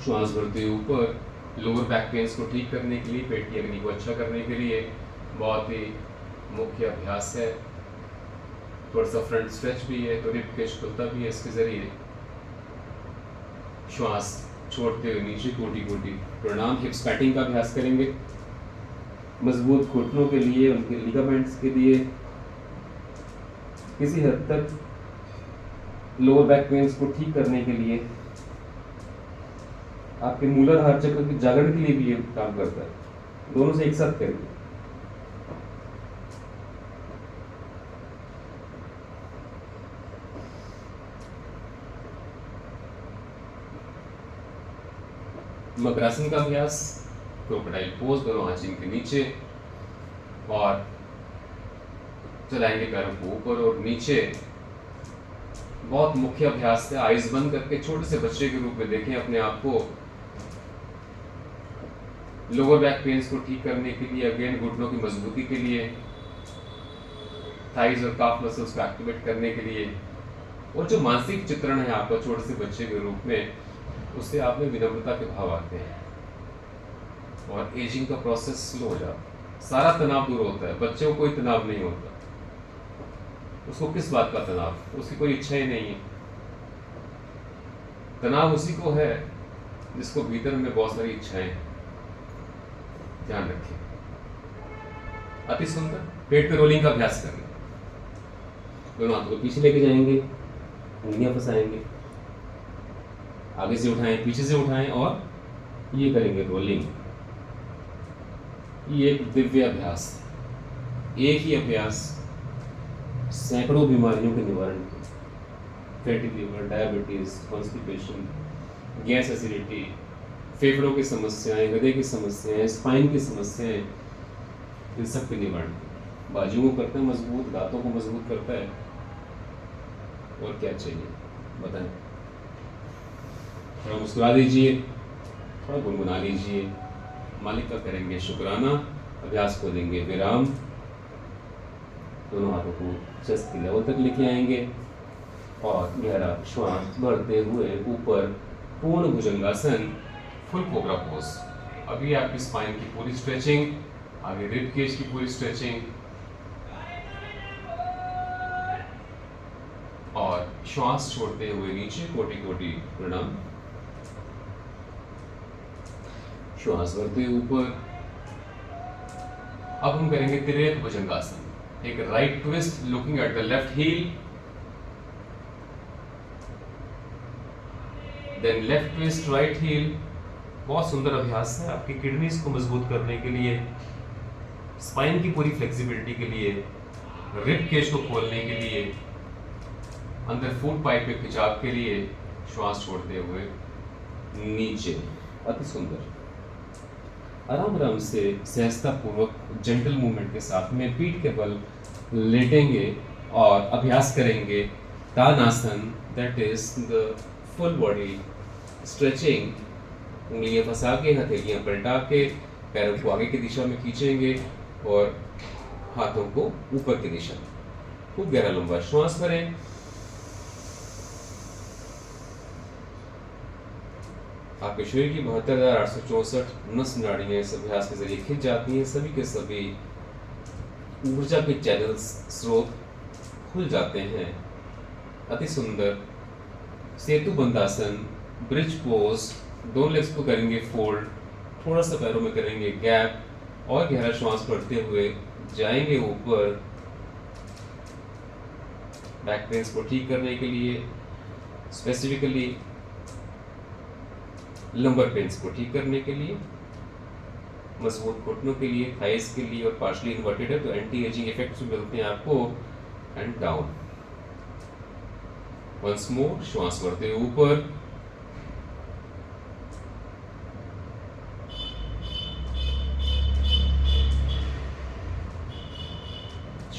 श्वास भरते हुए ऊपर, लोअर बैक पेन्स को ठीक करने के लिए, पेट की अग्नि को अच्छा करने के लिए बहुत ही मुख्य अभ्यास है। थोड़ा सा फ्रंट स्ट्रेच भी है, तो रिब केज खुलता भी है इसके जरिए। श्वास छोड़ते हुए नीचे कोटि कोटि प्रणाम। हिप्स पैटिंग का अभ्यास करेंगे मजबूत घुटनों के लिए, उनके लिगामेंट्स के लिए। किसी हद तक लोअर बैक पेन्स को ठीक करने के लिए, आपके मूलाधार चक्र के जागरण के लिए भी ये काम करता है। दोनों से एक साथ करेंगे। मकरासन का अभ्यास, क्रोकोडाइल पोज, दोनों हाथ जिनके नीचे, और चलाएंगे पैरों को ऊपर और नीचे। बहुत मुख्य अभ्यास है। आइज बंद करके छोटे से बच्चे के रूप में देखें अपने आप को। लोअर बैक पेन्स को ठीक करने के लिए, अगेन घुटनों की मजबूती के लिए, थाइज और काफ मसल्स को एक्टिवेट करने के लिए। और जो मानसिक चित्रण है आपका छोटे से बच्चे के रूप में, उससे आप में विनम्रता के भाव आते हैं और एजिंग का प्रोसेस स्लो हो जाता है। सारा तनाव दूर होता है। बच्चे को कोई तनाव नहीं होता। उसको किस बात का तनाव? उसकी कोई इच्छा ही नहीं है। तनाव उसी को है जिसको भीतर में बहुत सारी इच्छाएं। ध्यान रखिए। अति सुंदर। पेट पे रोलिंग का अभ्यास करेंगे। दोनों हाथों को पीछे लेके जाएंगे, उंगलियां फंसाएंगे, आगे से उठाएं, पीछे से उठाएं और ये करेंगे रोलिंग। ये एक दिव्य अभ्यास है। एक ही अभ्यास सैकड़ों बीमारियों के निवारण के, fatty liver, diabetes, constipation, gas acidity, फेफड़ों की समस्याएं, हृदय की समस्याएं, स्पाइन की समस्याएं, इन सब के निवारण। बाजुओं को करता है मजबूत, दांतों को मजबूत करता है। और क्या चाहिए बताएं? थोड़ा मुस्कुरा दीजिए, थोड़ा गुनगुना लीजिए। मालिक का करेंगे शुक्राना। अभ्यास को देंगे विराम। दोनों हाथों को चेस्ट की लेवल तक लेके आएंगे और गहरा श्वास भरते हुए ऊपर पूर्ण भुजंगासन, फुल कोबरा पोज। अभी आपकी स्पाइन की पूरी स्ट्रेचिंग, आगे रिब केज की पूरी स्ट्रेचिंग, और श्वास छोड़ते हुए नीचे कोटि कोटि प्रणाम। श्वास भरते हुए ऊपर। अब हम करेंगे तिर्यक भुजंगासन। एक right twist looking at the left heel, then left twist right heel. बहुत सुंदर अभ्यास है आपकी किडनीज को मजबूत करने के लिए, स्पाइन की पूरी फ्लेक्सिबिलिटी के लिए, रिब केज को खोलने के लिए, अंदर फूड पाइप के खिंचाव के लिए। श्वास छोड़ते हुए नीचे। अति सुंदर। आराम आराम से सहजता पूर्वक जेंटल मूवमेंट के साथ में पीठ के बल लेटेंगे और अभ्यास करेंगे Tanasana, that is the full body stretching. उंगलियां फंसा के, हथेलियां पलटा के, पैरों को आगे की दिशा में खींचेंगे और हाथों को ऊपर की दिशा में। खूब गहरा लंबा श्वास भरें। आपके शरीर की 72,864 नस नाड़ियां इस अभ्यास के जरिए खिंच जाती हैं। सभी के सभी ऊर्जा के चैनल्स, स्रोत खुल जाते हैं। अति सुंदर। सेतु बंदासन, ब्रिज पोज। दोनों लेग्स को करेंगे फोल्ड, थोड़ा सा पैरों में करेंगे गैप और गहरा श्वास भरते हुए जाएंगे ऊपर। बैक पेन्स को ठीक करने के लिए, स्पेसिफिकली लंबर पेन्स को ठीक करने के लिए, मजबूत घुटनों के लिए, थाइस के लिए, और पार्शली इन्वर्टेड है तो एंटी एजिंग इफेक्ट्स भी मिलते हैं आपको। And down. Once more. श्वास भरते हुए ऊपर।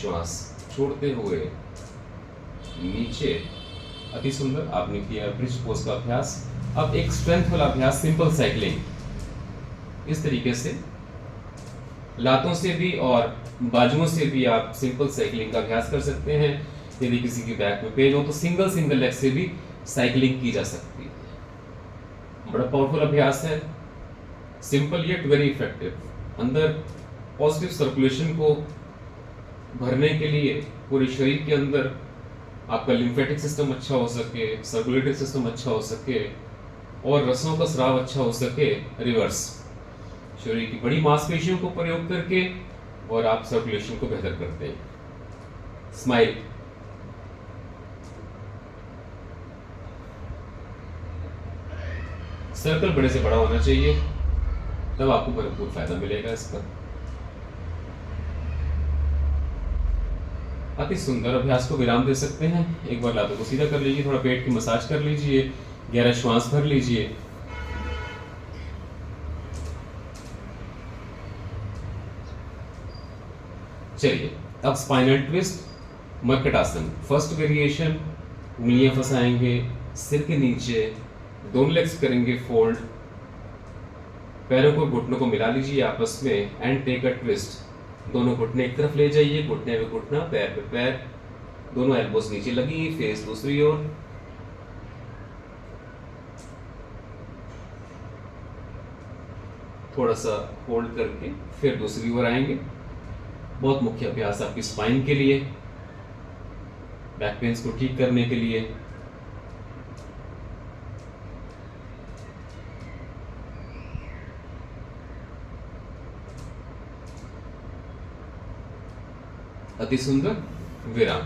श्वास छोड़ते हुए नीचे। अति सुंदर। आपने किया ब्रिज पोज का अभ्यास। अब एक स्ट्रेंथ वाला अभ्यास, सिंपल साइकिलिंग। इस तरीके से लातों से भी और बाजुओं से भी आप सिंपल साइकिलिंग का अभ्यास कर सकते हैं। यदि किसी की बैक में पेन हो तो सिंगल सिंगल लेग से भी साइकिलिंग की जा सकती है। बड़ा पावरफुल अभ्यास है, सिंपल येट वेरी इफेक्टिव। अंदर पॉजिटिव सर्कुलेशन को भरने के लिए पूरे शरीर के अंदर आपका लिम्फेटिक सिस्टम अच्छा हो सके, सर्कुलेटरी सिस्टम अच्छा हो सके और रसों का स्राव अच्छा हो सके, रिवर्स शरीर की बड़ी मांसपेशियों को प्रयोग करके और आप सर्कुलेशन को बेहतर करते हैं। स्माइल। सर्कल बड़े से बड़ा होना चाहिए, तब आपको भरपूर फायदा मिलेगा इसका। अति सुंदर अभ्यास को विराम दे सकते हैं। एक बार लातों को सीधा कर लीजिए, थोड़ा पेट की मसाज कर लीजिए, गहरा श्वास भर लीजिए। चलिए अब स्पाइनल ट्विस्ट, मर्कट आसन। फर्स्ट वेरिएशन, उंगलियां फंसाएंगे सिर के नीचे, दोनों लेग्स करेंगे फोल्ड, पैरों को घुटनों को मिला लीजिए आपस में एंड टेक अ ट्विस्ट। दोनों घुटने एक तरफ ले जाइए, घुटने पे घुटना, पैर पे पैर, दोनों एल्बोस नीचे लगी, फेस दूसरी ओर। थोड़ा सा होल्ड करके फिर दूसरी ओर आएंगे। बहुत मुख्य अभ्यास आपकी स्पाइन के लिए, बैक पेन्स को ठीक करने के लिए। अति सुंदर विराम।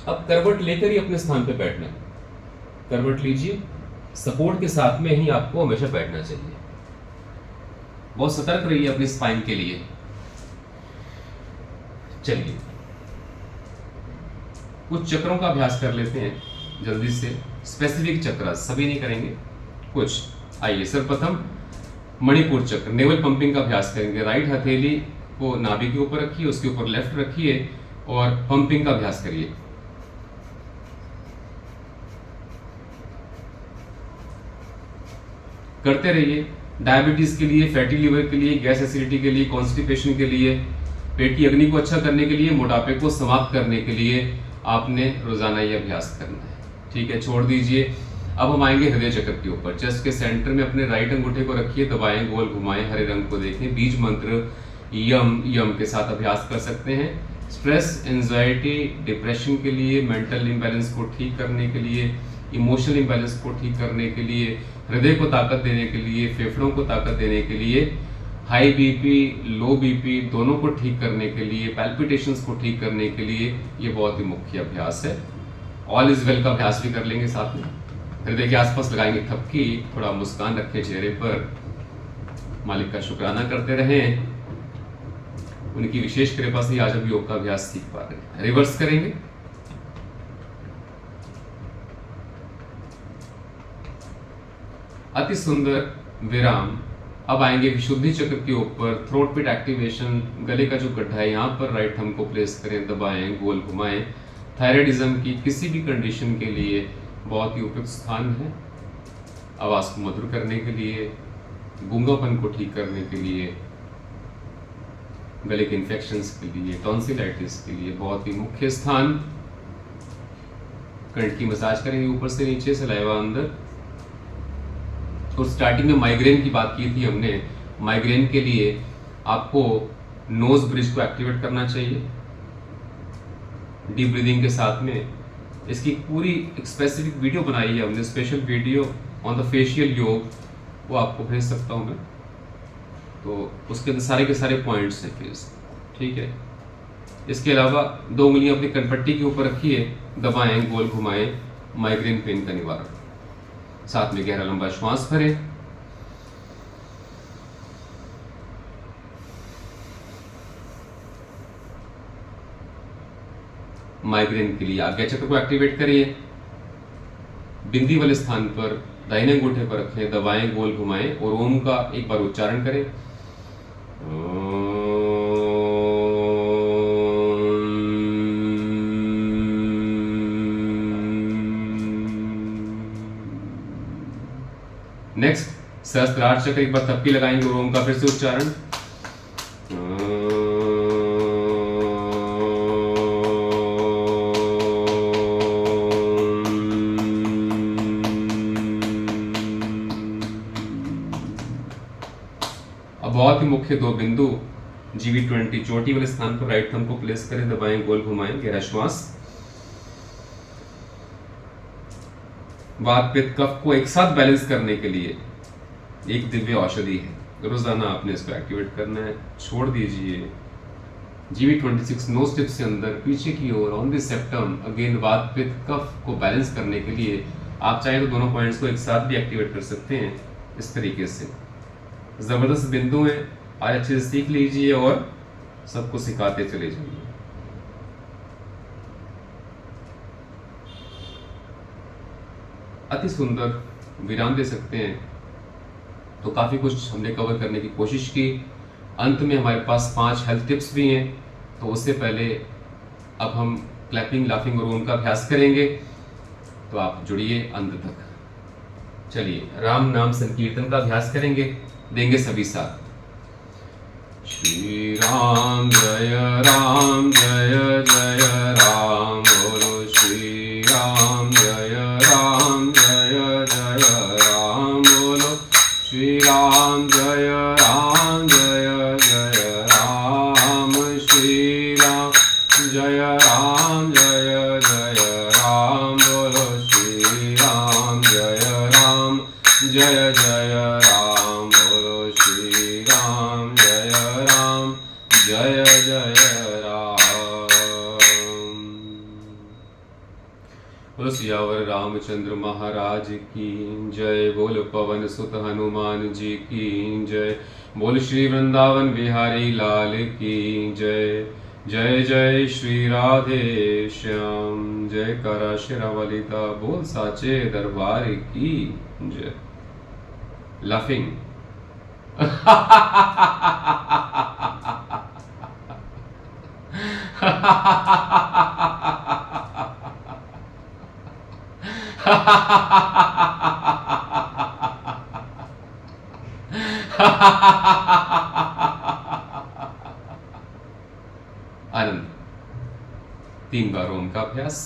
अब करवट लेकर ही अपने स्थान पे बैठना है। करवट लीजिए, सपोर्ट के साथ में ही आपको हमेशा बैठना चाहिए। बहुत सतर्क रहिए अपनी स्पाइन के लिए। चलिए कुछ चक्रों का अभ्यास कर लेते हैं जल्दी से। स्पेसिफिक चक्र सभी नहीं करेंगे, कुछ। आइए सर्वप्रथम मणिपुर चक्र, नेवल पंपिंग का अभ्यास करेंगे। राइट हथेली को नाभि के ऊपर रखिए, उसके ऊपर लेफ्ट रखिए और पंपिंग का अभ्यास करिए। करते रहिए। डायबिटीज के लिए, फैटी लिवर के लिए, गैस एसिडिटी के लिए, कॉन्स्टिपेशन के लिए, पेट की अग्नि को अच्छा करने के लिए, मोटापे को समाप्त करने के लिए आपने रोजाना ये अभ्यास करना है। ठीक है, छोड़ दीजिए। अब हम आएंगे हृदय चक्र के ऊपर। चेस्ट के सेंटर में अपने राइट अंगूठे को रखिए, दबाएं, गोल घुमाएं, हरे रंग को देखें। बीज मंत्र यम यम के साथ अभ्यास कर सकते हैं। स्ट्रेस, एंजाइटी, डिप्रेशन के लिए, मेंटल इम्बैलेंस को ठीक करने के लिए, इमोशनल इम्बैलेंस को ठीक करने के लिए, हृदय को ताकत देने के लिए, फेफड़ों को ताकत देने के लिए, हाई बीपी, लो बीपी दोनों को ठीक करने के लिए, पैल्पिटेशंस को ठीक करने के लिए ये बहुत ही मुख्य अभ्यास है। ऑल इज वेल का अभ्यास भी कर लेंगे साथ में। हृदय के आसपास लगाएंगे थपकी, थोड़ा मुस्कान रखें चेहरे पर, मालिक का शुक्राना करते रहें। उनकी विशेष कृपा से आज हम योग का अभ्यास सीख पा रहे हैं। रिवर्स करेंगे। अति सुंदर विराम। अब आएंगे विशुद्धि चक्र के ऊपर। थ्रोट पिट एक्टिवेशन, गले का जो गड्ढा है यहाँ पर राइट थंब को प्लेस करें, दबाएं, गोल घुमाएं। थायराइडिज्म की किसी भी कंडीशन के लिए बहुत ही उपयुक्त स्थान है। आवाज को मधुर करने के लिए, गूंगापन को ठीक करने के लिए, गले के इन्फेक्शंस के लिए, टॉन्सिलाइटिस के लिए बहुत ही मुख्य स्थान। कंठ की मसाज करेंगे ऊपर से नीचे, सलाइवा अंदर। और स्टार्टिंग में माइग्रेन की बात की थी हमने। माइग्रेन के लिए आपको नोज ब्रिज को एक्टिवेट करना चाहिए डीप ब्रीदिंग के साथ में। इसकी पूरी एक स्पेसिफिक वीडियो बनाई है हमने, special video on the facial योग, वो आपको भेज सकता हूँ मैं। तो उसके अंदर सारे के सारे पॉइंट्स हैं फेस। ठीक है, इसके अलावा 2 उंगलियां अपनी कनपट्टी के ऊपर रखिए, दबाएं, गोल घुमाएं, माइग्रेन पेन का निवारण। साथ में गहरा लंबा श्वास भरें। माइग्रेन के लिए आज्ञा चक्र को एक्टिवेट करिए। बिंदी वाले स्थान पर दाहिने अंगूठे पर रखें, दबाएं, गोल घुमाएं और ओम का एक बार उच्चारण करें। नेक्स्ट सहस्त्रार चक्र, एक बार थपकी लगाएंगे और ओम का फिर से उच्चारण। अब बहुत ही मुख्य 2 बिंदु GV20 चोटी वाले स्थान पर राइट थंब को प्लेस करें, दबाएं, गोल घुमाएं, गहरा श्वास। वात पित्त कफ को एक साथ बैलेंस करने के लिए एक दिव्य औषधि है, रोजाना आपने इसको एक्टिवेट करना है। छोड़ दीजिए। GV26 नोज टिप से अंदर पीछे की ओर ऑन दिस सेप्टम, अगेन वात पित्त कफ को बैलेंस करने के लिए आप चाहे तो दोनों पॉइंट्स को एक साथ भी एक्टिवेट कर सकते हैं। इस तरीके से जबरदस्त बिंदु हैं, आज अच्छे से सीख लीजिए और सबको सिखाते चले जाइए। अति सुंदर विराम दे सकते हैं। तो काफ़ी कुछ हमने कवर करने की कोशिश की। अंत में हमारे पास 5 हेल्थ टिप्स भी हैं, तो उससे पहले अब हम क्लैपिंग, लाफिंग और ओम का अभ्यास करेंगे, तो आप जुड़िए अंत तक। चलिए राम नाम संकीर्तन का अभ्यास करेंगे, देंगे सभी साथ। श्री राम जय राम, जय जय राम, बोलो श्री राम जय राम, जय जय राम, बोलो श्री राम जय राम, जय जय राम, श्री राम जय राम, जय जय राम, बोलो श्री राम जय राम, जय जय राम, बोलो श्री राम जय राम, जय जय राम। बोलो सियावर रामचंद्र महाराज की जय, बोल पवन सुत हनुमान जी की जय, बोल श्री वृंदावन बिहारी लाल की जय, जय जय श्री राधे श्याम, जय करा शिरावलिता, बोल साचे दरबार की जय। लाफिंग आनंद। 3 बार ओम का अभ्यास।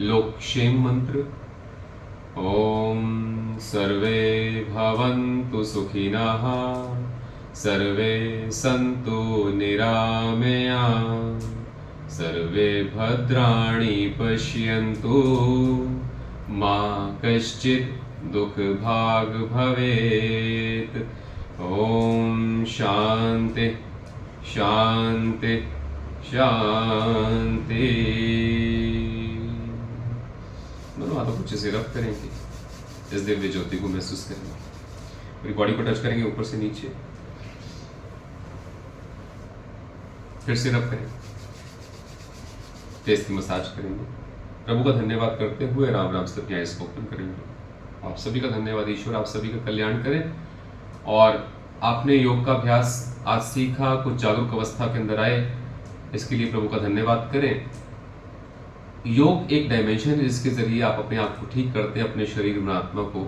लोकक्षेम मंत्र। ओम सर्वे भवन्तु सुखिनः, सर्वे सन्तु निरामयाः, सर्वे भद्राणि पश्यन्तु, मा कश्चित् दुःखभाग् भवेत्। ओम शांति शांति शांति। दोनों हाथों को अच्छे से रब करेंगे, इस दिव्य ज्योति को महसूस करेंगे, पूरी बॉडी को टच करेंगे ऊपर से नीचे, फिर से रब करेंगे, फेस की मसाज करेंगे। प्रभु का धन्यवाद करते हुए राम राम से अपनी आइज ओपन करेंगे। आप सभी का धन्यवाद ईश्वर, आप सभी का कल्याण करें। और आपने योग का अभ्यास आज सीखा, कुछ जागरूक अवस्था के अंदर आए, इसके लिए प्रभु का धन्यवाद करें। योग एक डायमेंशन है जिसके जरिए आप अपने आप को ठीक करते हैं, अपने शरीर और आत्मा को।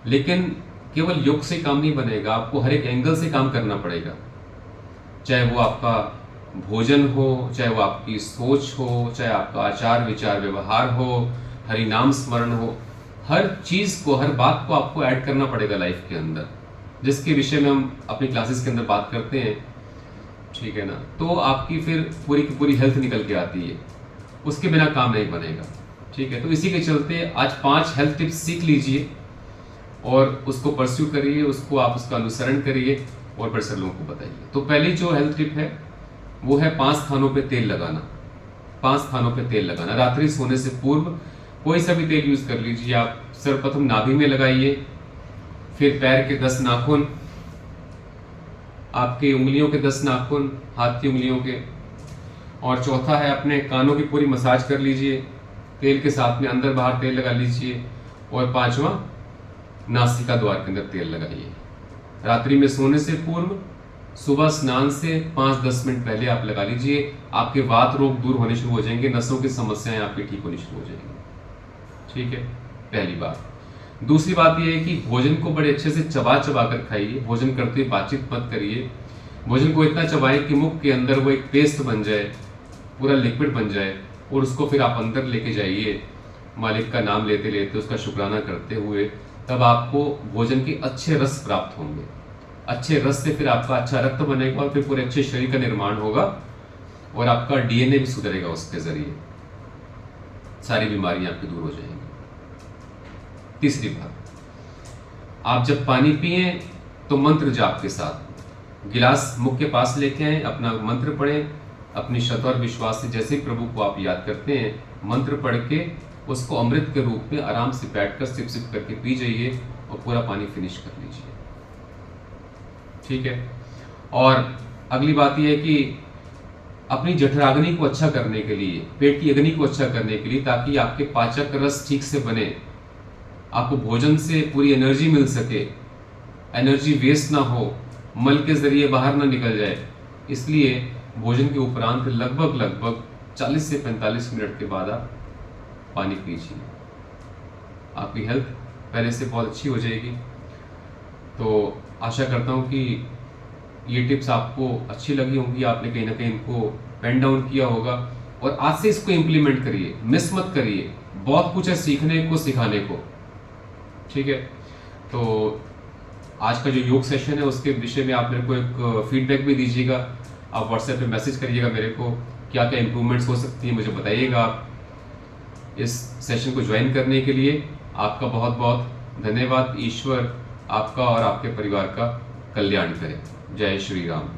लेकिन केवल योग से काम नहीं बनेगा, आपको हर एक एंगल से काम करना पड़ेगा। चाहे वो आपका भोजन हो, चाहे वो आपकी सोच हो, चाहे आपका आचार विचार व्यवहार हो, हरि नाम स्मरण हो, हर चीज को, हर बात को आपको ऐड करना पड़ेगा लाइफ के अंदर, जिसके विषय में हम अपनी क्लासेस के अंदर बात करते हैं, ठीक है ना। तो आपकी फिर पूरी की पूरी हेल्थ निकल के आती है, उसके बिना काम नहीं बनेगा, ठीक है। तो इसी के चलते आज 5 हेल्थ टिप्स सीख लीजिए और उसको परस्यू करिए, उसको आप उसका अनुसरण करिए और फिर से लोगों को बताइए। तो पहली जो हेल्थ टिप है वो है 5 स्थानों पे तेल लगाना। 5 स्थानों पे तेल लगाना, रात्रि सोने से पूर्व कोई सा भी तेल यूज कर लीजिए आप। सर्वप्रथम नाभि में लगाइए, फिर पैर के 10 नाखून, आपकी उंगलियों के 10 नाखून, हाथ की उंगलियों के। और चौथा है अपने कानों की पूरी मसाज कर लीजिए, तेल के साथ में अंदर बाहर तेल लगा लीजिए। और पांचवा, नासिका द्वार के अंदर तेल लगाइए। रात्रि में सोने से पूर्व सुबह स्नान से 5-10 मिनट पहले आप लगा लीजिए। आपके वात रोग दूर होने शुरू हो जाएंगे, नसों की समस्याएं आपकी ठीक होनी शुरू हो जाएंगी। ठीक है, पहली बात। दूसरी बात यह है कि भोजन को बड़े अच्छे से चबा चबा कर खाइए। भोजन करते हुए बातचीत मत करिए। भोजन को इतना चबाएं कि मुख के अंदर वो एक पेस्ट बन जाए, पूरा लिक्विड बन जाए, और उसको फिर आप अंदर लेके जाइए, मालिक का नाम लेते लेते, उसका शुक्राना करते हुए। तब आपको भोजन के अच्छे रस प्राप्त होंगे। अच्छे रस से फिर आपका अच्छा रक्त बनेगा और फिर पूरे अच्छे शरीर का निर्माण होगा और आपका डीएनए भी सुधरेगा। उसके जरिए सारी बीमारियां आपकी दूर हो जाएंगी। तीसरी बात, आप जब पानी पिए तो मंत्र जाप के साथ गिलास मुख के पास लेके आए, अपना मंत्र पढ़ें। अपनी श्रद्धा और विश्वास से जैसे प्रभु को आप याद करते हैं, मंत्र पढ़ के उसको अमृत के रूप में आराम से बैठकर सिप सिप करके पी जाइए और पूरा पानी फिनिश कर लीजिए। ठीक है। और अगली बात यह है कि अपनी जठराग्नि को अच्छा करने के लिए, पेट की अग्नि को अच्छा करने के लिए, ताकि आपके पाचक रस ठीक से बने, आपको भोजन से पूरी एनर्जी मिल सके, एनर्जी वेस्ट ना हो, मल के जरिए बाहर ना निकल जाए, इसलिए भोजन के उपरांत लगभग 40 से 45 मिनट के बाद आप पानी पीजिए। आपकी हेल्थ पहले से बहुत अच्छी हो जाएगी। तो आशा करता हूँ कि ये टिप्स आपको अच्छी लगी होंगी, आपने कहीं ना कहीं इनको पेन डाउन किया होगा और आज से इसको इम्प्लीमेंट करिए, मिस मत करिए। बहुत कुछ है सीखने को, सिखाने को। ठीक है। तो आज का जो योग सेशन है उसके विषय में आप मेरे को एक फीडबैक भी दीजिएगा। आप व्हाट्सएप पे मैसेज करिएगा मेरे को, क्या क्या इम्प्रूवमेंट्स हो सकती है मुझे बताइएगा। आप इस सेशन को ज्वाइन करने के लिए आपका बहुत बहुत धन्यवाद। ईश्वर आपका और आपके परिवार का कल्याण करे। जय श्री राम।